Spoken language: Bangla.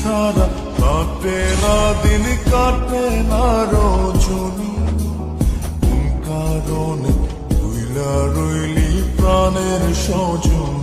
ছাড়া কাটে না দিন, কাটে না রজনী। কোন কারণে ভুইলা রইলি প্রাণের স্বজন?